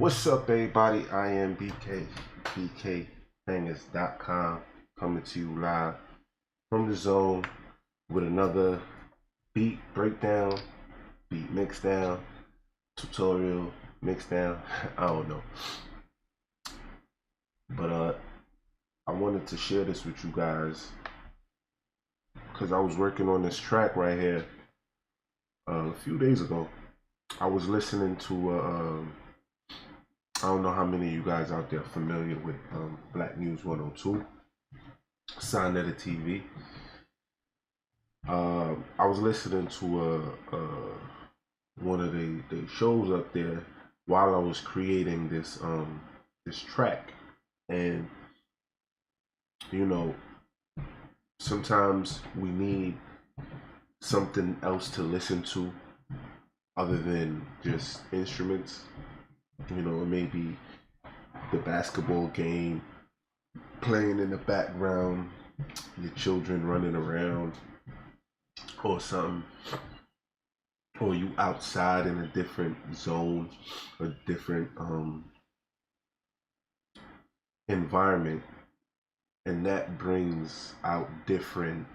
What's up, everybody? I am Bk Bangers.com, coming to you live from the zone with another beat breakdown, beat mixdown, tutorial mixdown. I don't know, but I wanted to share this with you guys because I was working on this track right here a few days ago. I was listening to I don't know how many of you guys out there are familiar with Black News 102, Sign of the TV. I was listening to one of the shows up there while I was creating this this track, and you know, sometimes we need something else to listen to other than just instruments. You know, maybe the basketball game playing in the background, your children running around or something, or you outside in a different zone, a different environment, and that brings out different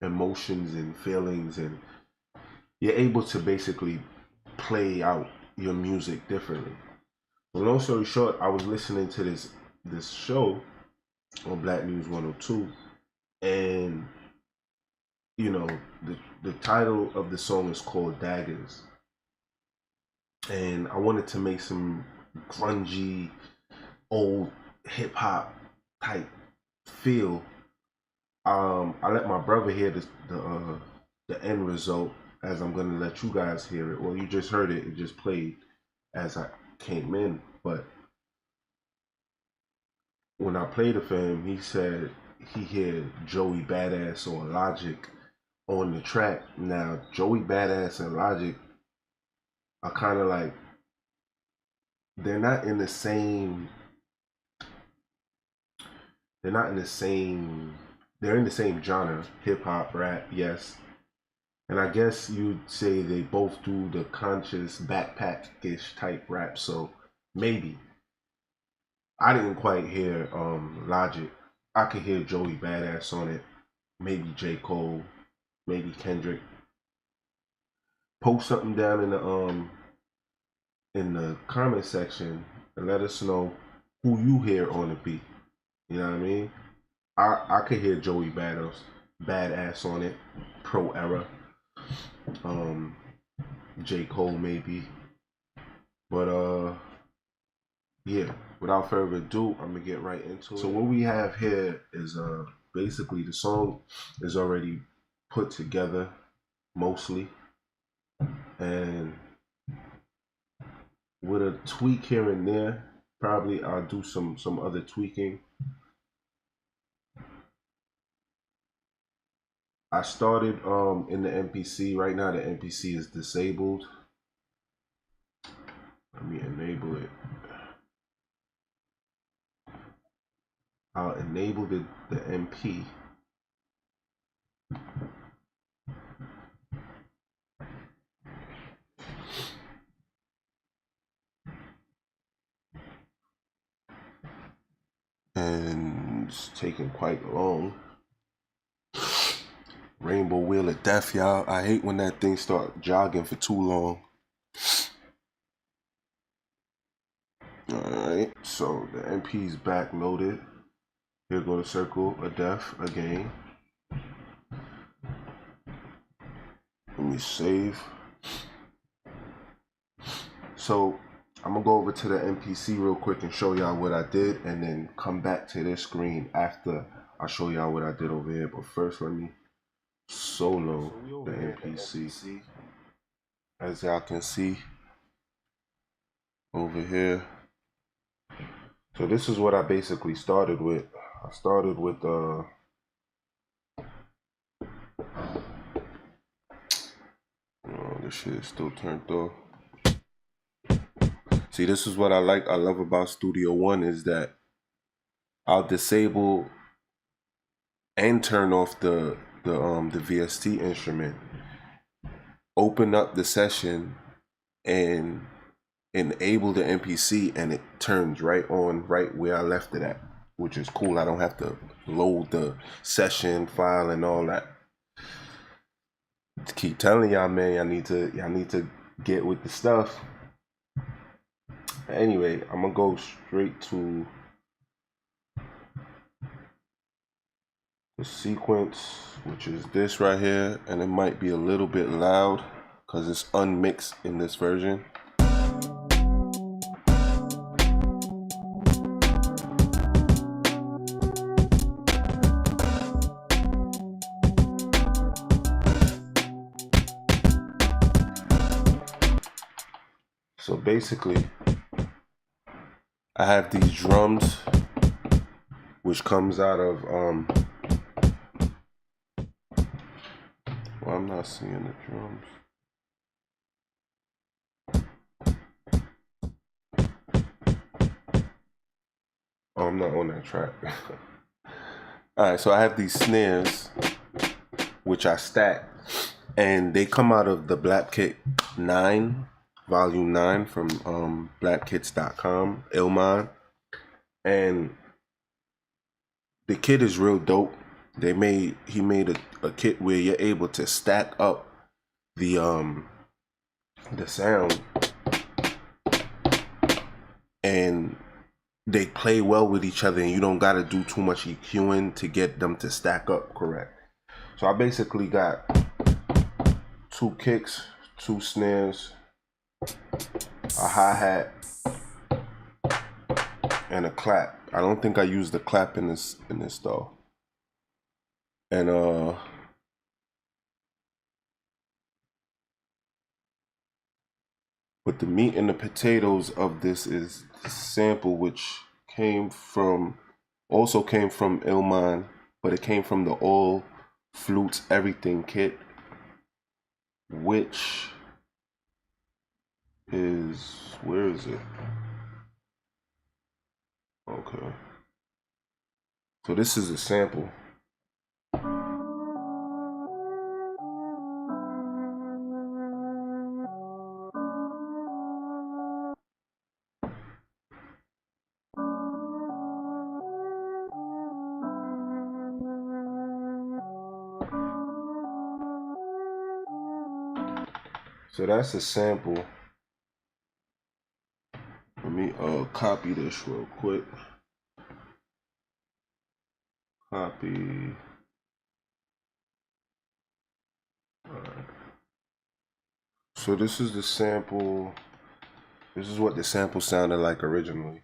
emotions and feelings, and you're able to basically play out your music differently. Well, long story short, I was listening to this show on Black News 102, and you know, the title of the song is called Daggerz, and I wanted to make some grungy, old hip hop type feel. I let my brother hear the end result, as I'm gonna let you guys hear it. Well, you just heard it; it just played as I came in. But when I played it for him, he said he heard Joey Badass or Logic on the track. Now, Joey Badass and Logic are kind of like, they're not in the same. They're not in the same. They're in the same genre, hip hop, rap, yes. And I guess you'd say they both do the conscious backpack-ish type rap. So maybe I didn't quite hear Logic. I could hear Joey Badass on it. Maybe J. Cole. Maybe Kendrick. Post something down in the comment section and let us know who you hear on the beat. You know what I mean? I could hear Joey Badass on it. Pro Era. J. Cole maybe. But yeah, without further ado, I'm gonna get right into it. So what we have here is basically the song is already put together mostly, and with a tweak here and there, probably I'll do some other tweaking. I started in the MPC. Right now the MPC is disabled. Let me enable it. I'll enable the MP. And it's taking quite long. Rainbow Wheel of Death, y'all. I hate when that thing start jogging for too long. Alright, so the MP's back loaded. Here go the Circle of Death again. Let me save. So I'm gonna go over to the MPC real quick and show y'all what I did, and then come back to this screen after I show y'all what I did over here. But first, let me solo the MPC. As y'all can see over here. So this is what I basically started with. I started with oh, this shit is still turned off. See, this is what I love about Studio One, is that I'll disable and turn off the VST instrument, open up the session, and enable the MPC and it turns right on right where I left it at, which is cool. I don't have to load the session file and all that. Keep telling y'all, man, y'all need to get with the stuff. Anyway, I'm gonna go straight to the sequence, which is this right here, and it might be a little bit loud because it's unmixed in this version. So basically, I have these drums, which comes out of, well, I'm not seeing the drums. Oh, I'm not on that track. Alright, so I have these snares, which I stack, and they come out of the Blap Kit 9, Volume 9 from blapkits.com, llmind. And the kit is real dope. He made a kit where you're able to stack up the sound, and they play well with each other, and you don't gotta do too much EQing to get them to stack up correct. So I basically got 2 kicks, 2 snares, a hi-hat, and a clap. I don't think I used the clap in this though. And but the meat and the potatoes of this is the sample, which also came from llmind, but it came from the All Flutes Everything kit, which is, where is it? Okay. So this is a sample. So that's a sample. Let me copy this real quick. Copy. Alright. So this is the sample. This is what the sample sounded like originally.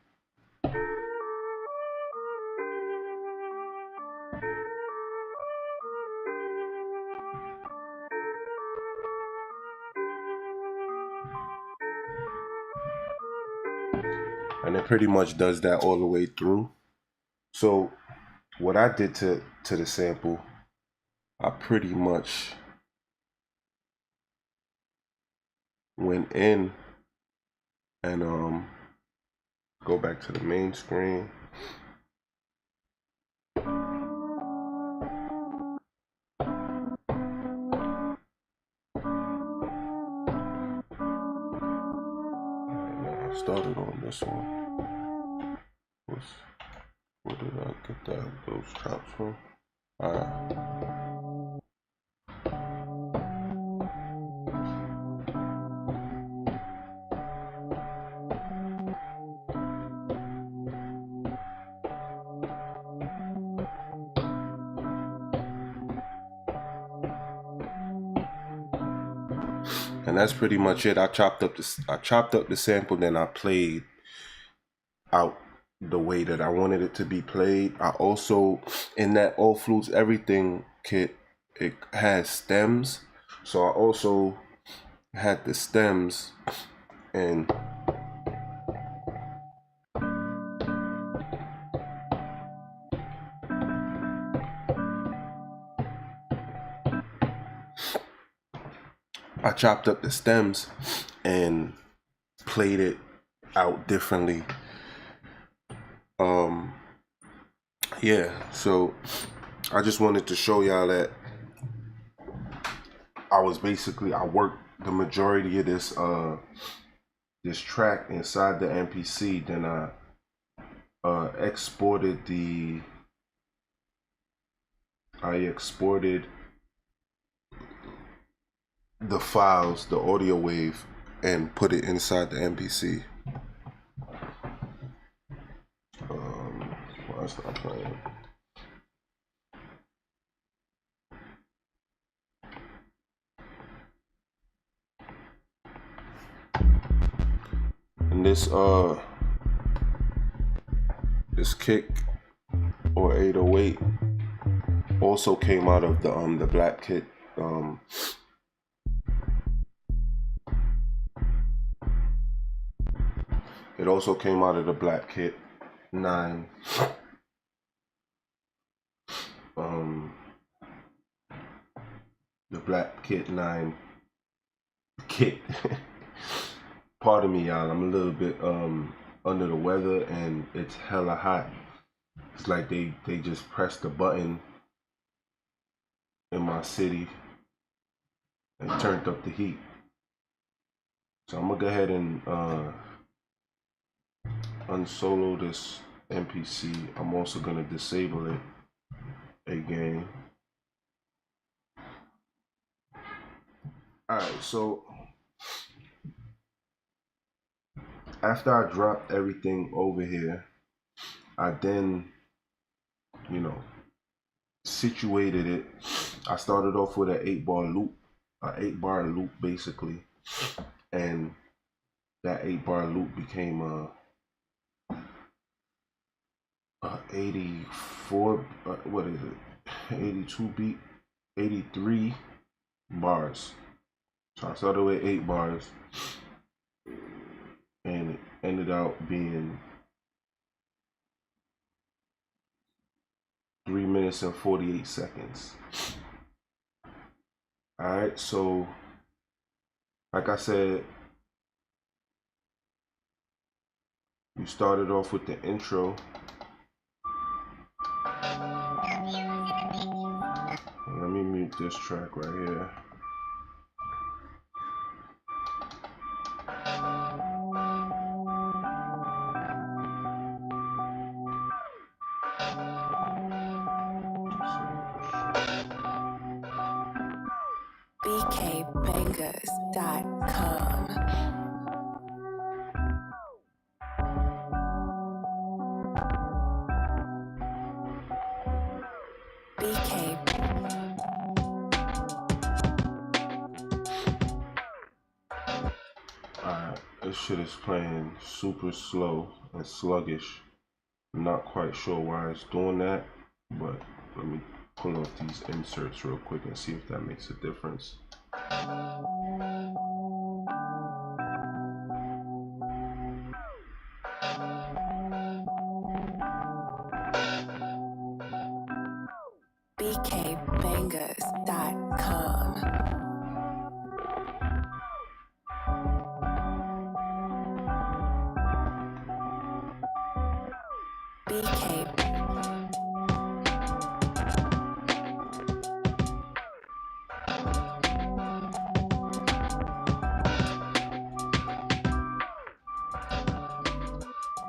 And it pretty much does that all the way through. So what I did to the sample, I pretty much went in and go back to the main screen. Started on this one. Where did I get those chops from? Alright. And that's pretty much it. I chopped up the sample, then I played out the way that I wanted it to be played. I also, in that All Flutes Everything kit, it has stems. So I also had the stems, and I chopped up the stems and played it out differently. Yeah, so I just wanted to show y'all that I worked the majority of this this track inside the MPC. Then I exported the files, the audio wave, and put it inside the MPC. Why it's not playing? And this kick or 808 also came out of the Blap kit. It also came out of the Blap kit 9. The Blap kit 9 kit. Pardon me, y'all. I'm a little bit under the weather, and it's hella hot. It's like they just pressed the button in my city and turned up the heat. So I'm gonna go ahead and unsolo this MPC. I'm also gonna disable it again. Alright, so after I dropped everything over here, I then, you know, situated it. I started off with an 8-bar loop, basically, and that 8-bar loop became a 84, what is it, 82 beat, 83 bars. So I started with 8 bars, and it ended out being 3 minutes and 48 seconds. Alright, so like I said, we started off with the intro. Let me mute this track right here. BKBangers.com. BK. Alright, this shit is playing super slow and sluggish. I'm not quite sure why it's doing that, but let me pull off these inserts real quick and see if that makes a difference. BKBangers.com. BK.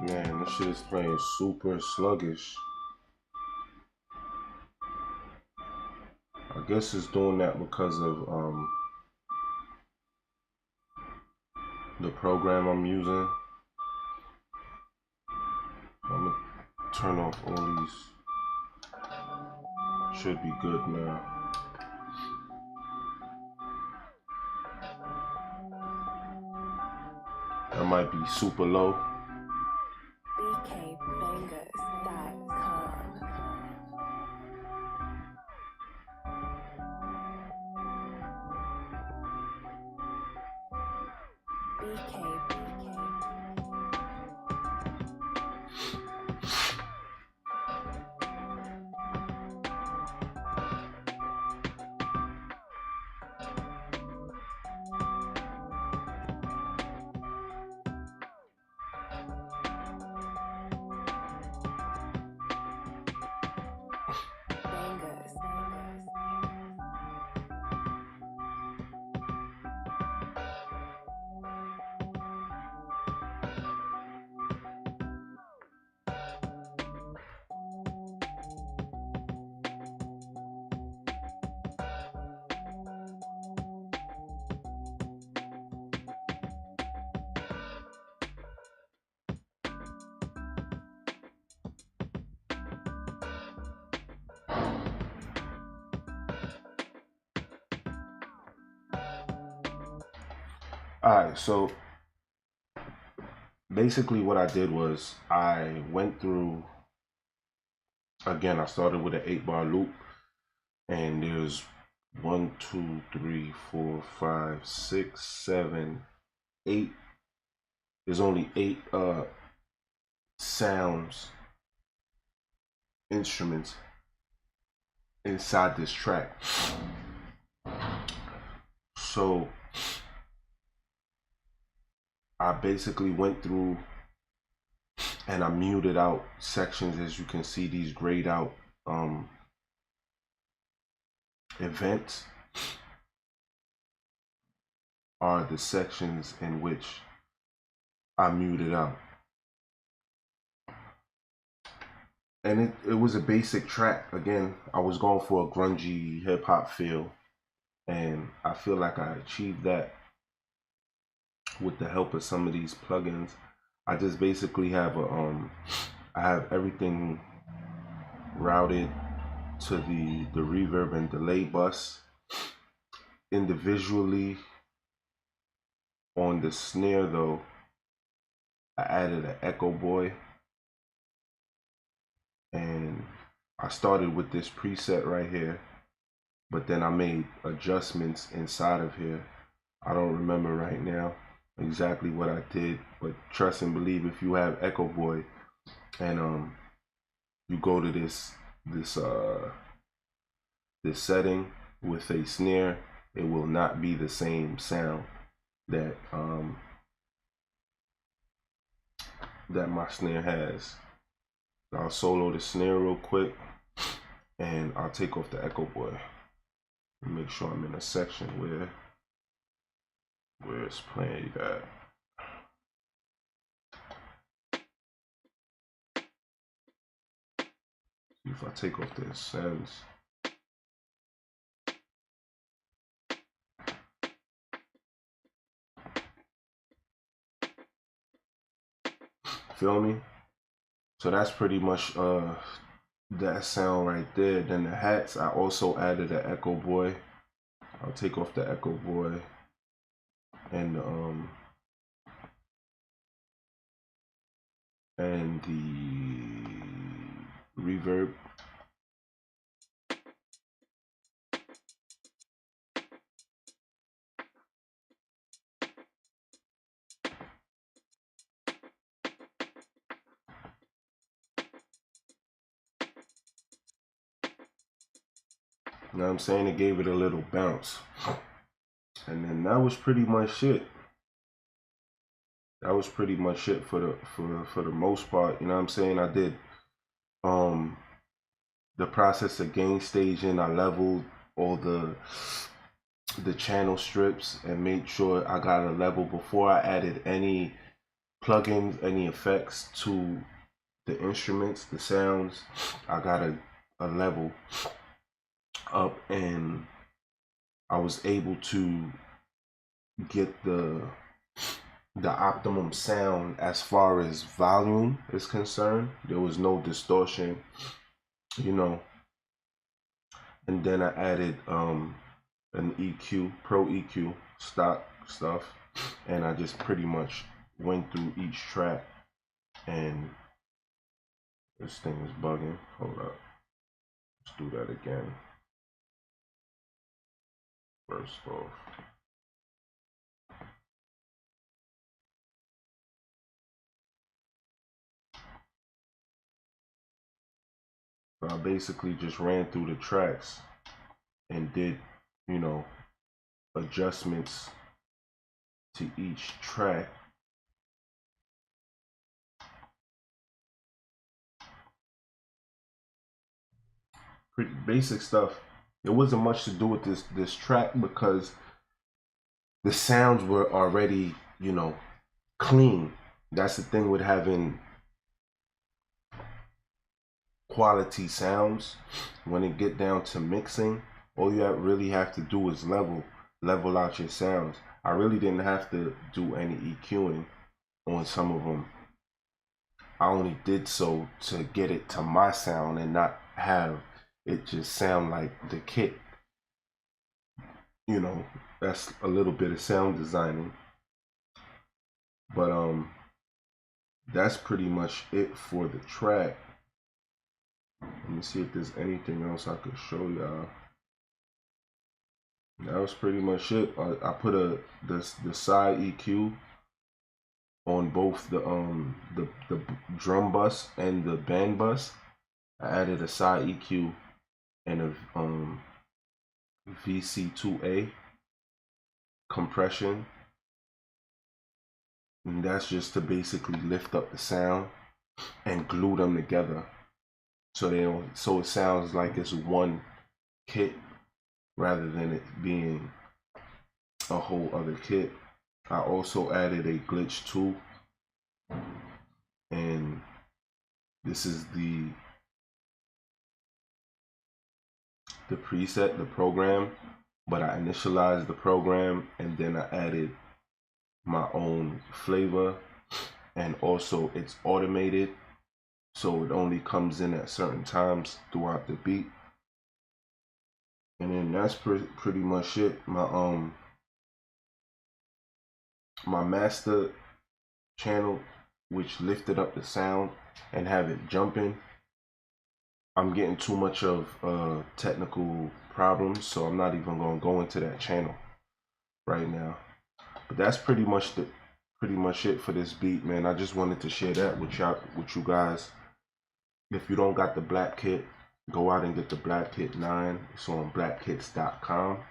Man, this shit is playing super sluggish. I guess it's doing that because of the program I'm using. I'm gonna turn off all these. Should be good now. That might be super low. BKBangers.com. BK. Alright, so basically what I did was I went through, again, I started with an 8-bar loop, and there's 1, 2, 3, 4, 5, 6, 7, 8. There's only 8 sounds, instruments inside this track. So I basically went through and I muted out sections. As you can see, these grayed out events are the sections in which I muted out. And it was a basic track. Again, I was going for a grungy hip hop feel, and I feel like I achieved that with the help of some of these plugins. I just basically have I have everything routed to the reverb and delay bus. Individually on the snare though, I added an echo boy, and I started with this preset right here, but then I made adjustments inside of here. I don't remember right now exactly what I did, but trust and believe, if you have echo boy and you go to this setting with a snare, it will not be the same sound that that my snare has. I'll solo the snare real quick, and I'll take off the echo boy and make sure I'm in a section where it's playing that. See if I take off the sounds. Feel me? So that's pretty much that sound right there. Then the hats, I also added an echo boy. I'll take off the echo boy and the reverb. You know what I'm saying? It gave it a little bounce. And then that was pretty much it. That was pretty much it for the most part. You know what I'm saying? I did the process of gain staging. I leveled all the channel strips and made sure I got a level before I added any plugins, any effects to the instruments, the sounds. I got a level up, and I was able to get the optimum sound as far as volume is concerned. There was no distortion, you know. And then I added an EQ, Pro EQ, stock stuff, and I just pretty much went through each track. And this thing is bugging. Hold up. Let's do that again. First off. So I basically just ran through the tracks and did, you know, adjustments to each track. Pretty basic stuff. There wasn't much to do with this track because the sounds were already, you know, clean. That's the thing with having quality sounds. When it get down to mixing, all you really have to do is level out your sounds. I really didn't have to do any EQing on some of them. I only did so to get it to my sound and not have it just sound like the kit. You know, that's a little bit of sound designing. But that's pretty much it for the track. Let me see if there's anything else I could show y'all. That was pretty much it. I put the side EQ on both the drum bus and the band bus. I added a side EQ and a VC2A compression, and that's just to basically lift up the sound and glue them together, so they don't. So it sounds like it's one kit rather than it being a whole other kit. I also added a glitch tool, and this is the preset, the program, but I initialized the program and then I added my own flavor, and also it's automated, so it only comes in at certain times throughout the beat. And then that's pretty much it. My master channel, which lifted up the sound and have it jumping, I'm getting too much of technical problems, so I'm not even gonna go into that channel right now. But that's pretty much it for this beat, man. I just wanted to share that with you guys. If you don't got the Blap kit, go out and get the Blap Kit 9. It's on blapkits.com.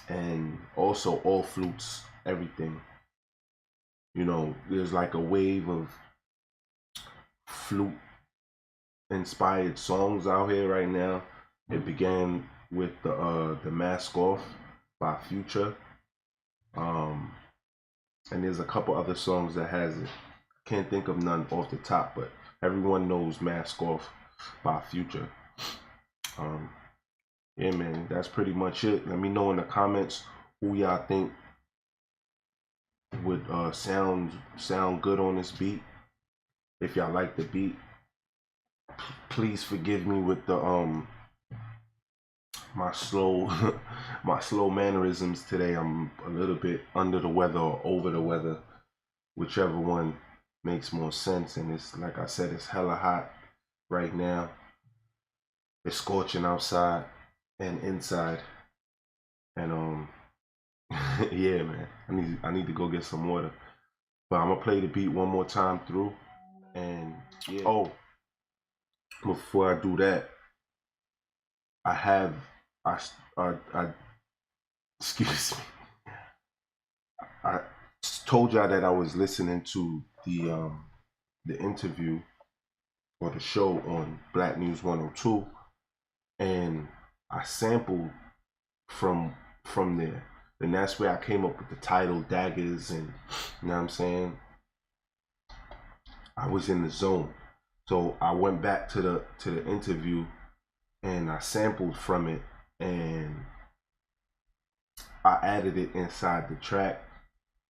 And also All Flutes Everything. You know, there's like a wave of flute inspired songs out here right now. It began with the Mask Off by Future. And there's a couple other songs that has it. I can't think of none off the top, but everyone knows Mask Off by Future. Yeah, man, that's pretty much it. Let me know in the comments who y'all think would sound good on this beat. If y'all like the beat, please forgive me with the my slow my slow mannerisms today. I'm a little bit under the weather or over the weather, whichever one makes more sense. And it's like I said, it's hella hot right now. It's scorching outside and inside, and yeah, man, I need to go get some water. But I'm gonna play the beat one more time through, and yeah. Oh, before I do that, I excuse me. I told y'all that I was listening to the interview or the show on Black News 102, and I sampled from there. And that's where I came up with the title Daggerz, and you know what I'm saying? I was in the zone. So I went back to the interview and I sampled from it and I added it inside the track.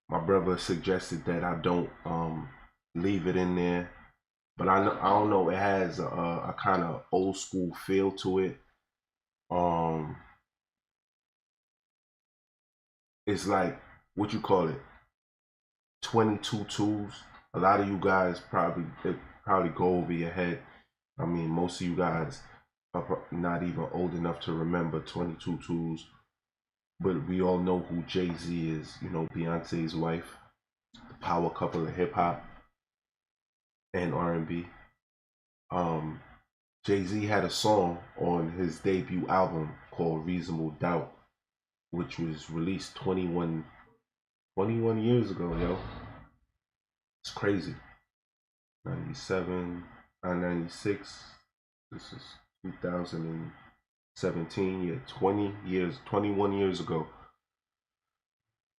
My brother suggested that I don't leave it in there, but I don't know, it has a kind of old school feel to it. It's like, what you call it, 22 twos. A lot of you guys probably go over your head. I mean, most of you guys are not even old enough to remember 22 twos, but we all know who Jay-Z is, you know, Beyonce's wife, the power couple of hip hop and R&B. Jay-Z had a song on his debut album called Reasonable Doubt, which was released 21 years ago, yo. It's crazy. 97, 96, this is 2017, yeah, 21 years ago.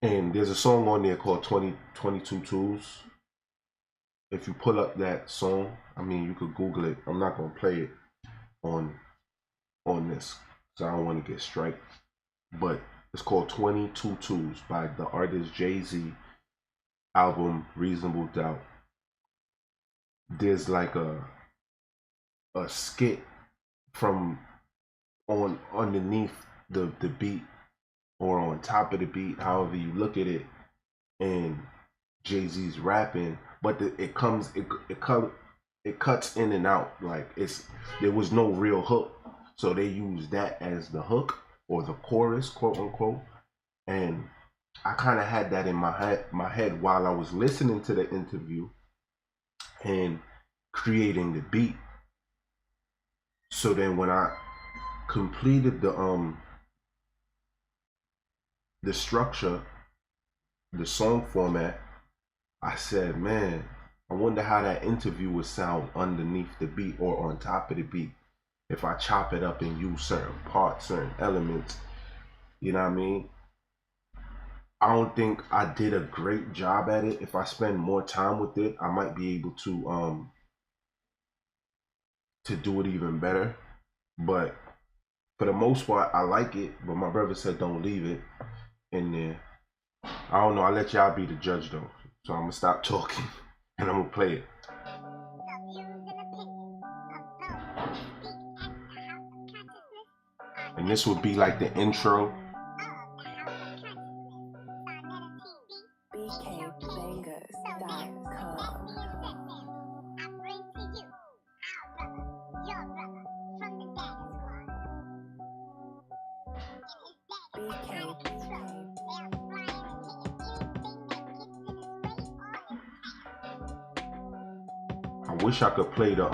And there's a song on there called 22 Tools. If you pull up that song, I mean, you could Google it. I'm not gonna play it on this, so I don't want to get striked. But it's called 22 Tools by the artist Jay-Z, album Reasonable Doubt. There's like a skit from underneath the beat or on top of the beat, however you look at it, and Jay-Z's rapping, but it cuts in and out. Like there was no real hook, so they used that as the hook or the chorus, quote unquote. And I kind of had that in my head while I was listening to the interview and creating the beat. So then when I completed the structure, the song format, I said, man, I wonder how that interview would sound underneath the beat or on top of the beat if I chop it up and use certain parts, certain elements. You know what I mean? I don't think I did a great job at it. If I spend more time with it, I might be able to do it even better. But for the most part, I like it. But my brother said don't leave it in there. I don't know. I'll let y'all be the judge though. So I'm gonna stop talking and I'm gonna play it. And this would be like the intro. BKBangers.com. I wish I could play the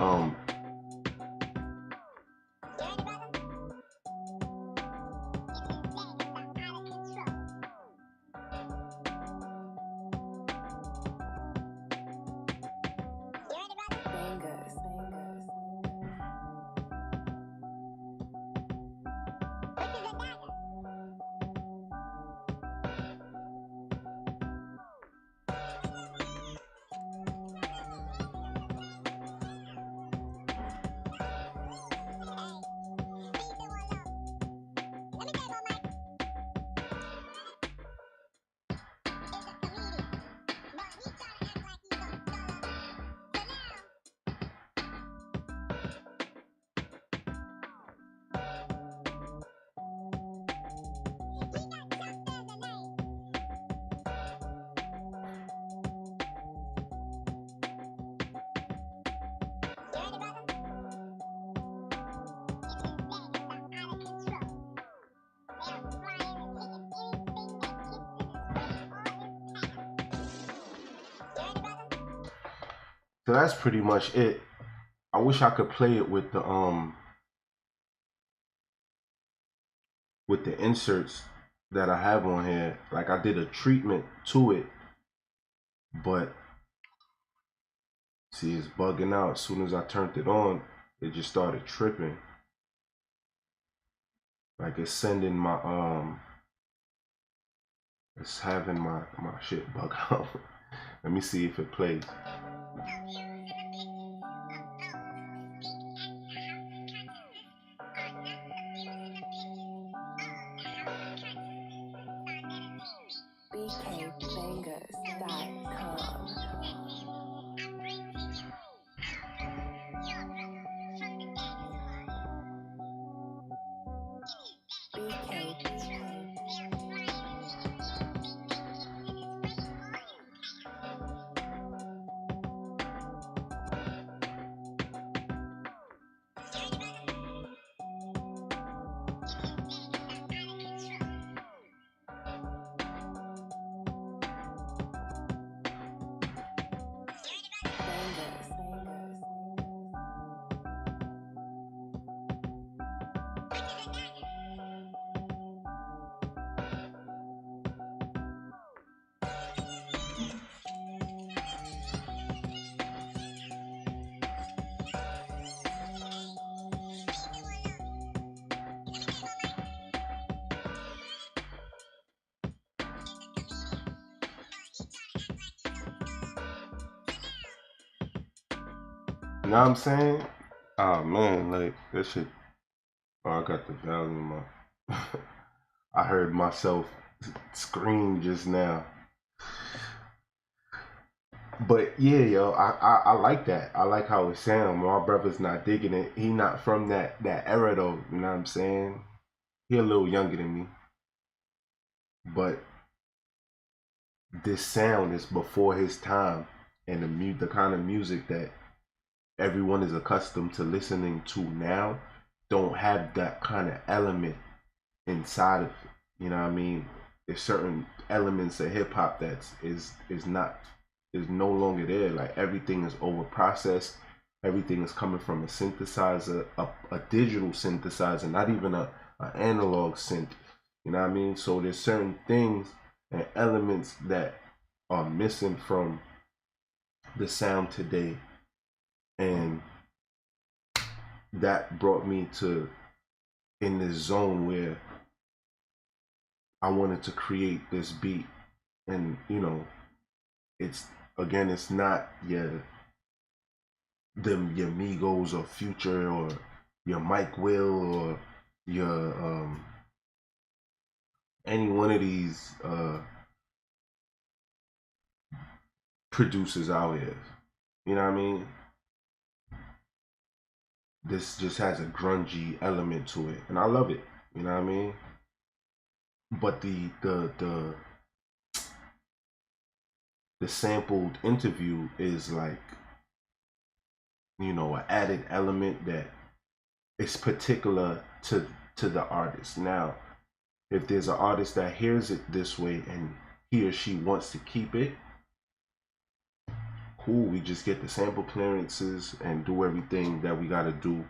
So that's pretty much it. I wish I could play it with the inserts that I have on here. Like I did a treatment to it, but see it's bugging out. As soon as I turned it on, it just started tripping. Like it's sending my it's having my shit bug out. Let me see if it plays. BKBangers.com. You know what I'm saying? Oh man, like that shit. Oh, I got the volume up. I heard myself scream just now. But yeah, yo, I like that. I like how it sounds. My brother's not digging it. He not from that era though. You know what I'm saying? He a little younger than me. But this sound is before his time, and the kind of music that everyone is accustomed to listening to now don't have that kind of element inside of it. You know what I mean? There's certain elements of hip hop that's is no longer there. Like everything is over processed. Everything is coming from a synthesizer, a digital synthesizer, not even a analog synth. You know what I mean? So there's certain things and elements that are missing from the sound today, and that brought me to in this zone where I wanted to create this beat. And you know, it's again, it's not your Migos or Future or your Mike Will or your any one of these producers out here. You know what I mean? This just has a grungy element to it, and I love it. You know what I mean? But the sampled interview is like, you know, an added element that is particular to the artist. Now, if there's an artist that hears it this way and he or she wants to keep it, cool, we just get the sample clearances and do everything that we got to do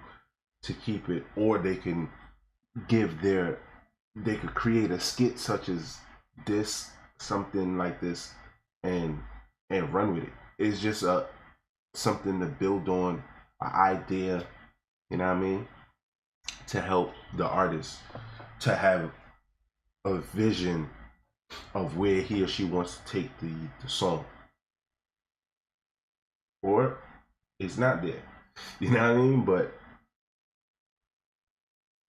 to keep it. Or they can they could create a skit such as this, something like this, and run with it. It's just something to build on, an idea, you know what I mean, to help the artist to have a vision of where he or she wants to take the song. Or it's not there. You know what I mean? But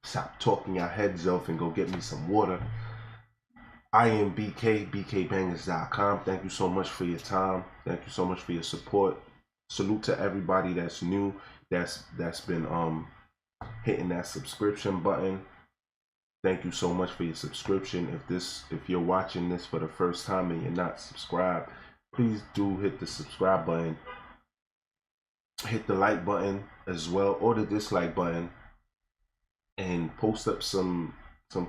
stop talking your heads off and go get me some water. I am BK, bkbangers.com. Thank you so much for your time. Thank you so much for your support. Salute to everybody that's new, that's been hitting that subscription button. Thank you so much for your subscription. If you're watching this for the first time and you're not subscribed, please do hit the subscribe button. Hit the like button as well, or the dislike button, and post up some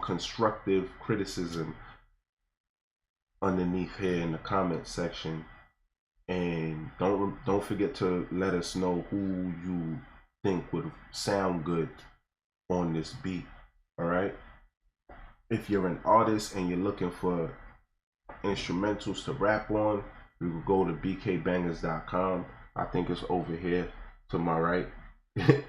constructive criticism underneath here in the comment section. And don't forget to let us know who you think would sound good on this beat. All right, if you're an artist and you're looking for instrumentals to rap on, you can go to bkbangers.com. I think it's over here to my right,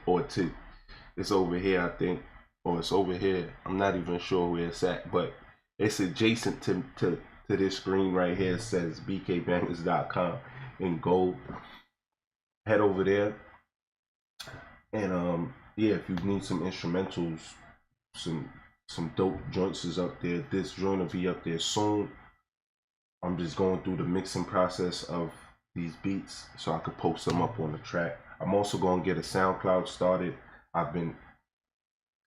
or it's over here, I think, or it's over here. I'm not even sure where it's at, but it's adjacent to this screen right here. It says bkbangers.com in gold. Head over there, and yeah, if you need some instrumentals, some dope joints is up there. This joint will be up there soon. I'm just going through the mixing process of these beats so I could post them up on the track. I'm also going to get a SoundCloud started. I've been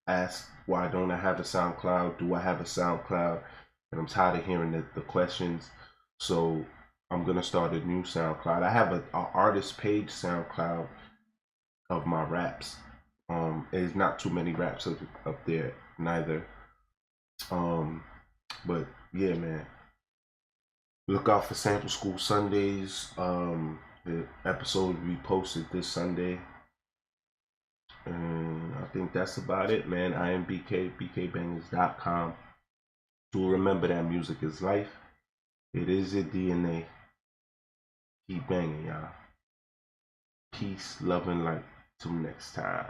asked, why don't I have a SoundCloud? Do I have a SoundCloud? And I'm tired of hearing the questions. So I'm going to start a new SoundCloud. I have an artist page SoundCloud of my raps. There's not too many raps up there neither. But yeah, man. Look out for Sample School Sundays. The episode will be posted this Sunday. And I think that's about it, man. I am BK, bkbangers.com. Do remember that music is life. It is your DNA. Keep banging, y'all. Peace, love, and light. Till next time.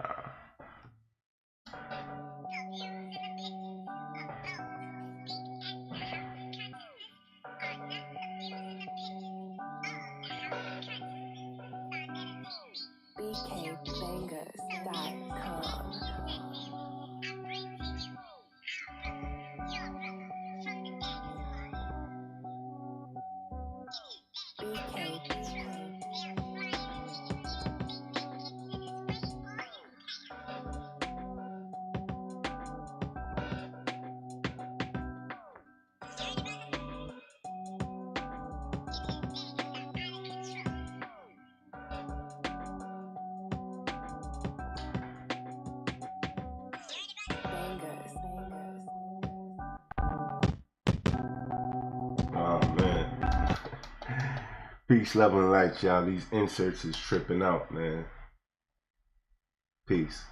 BK. Peace, love, and light, y'all. These inserts is tripping out, man. Peace.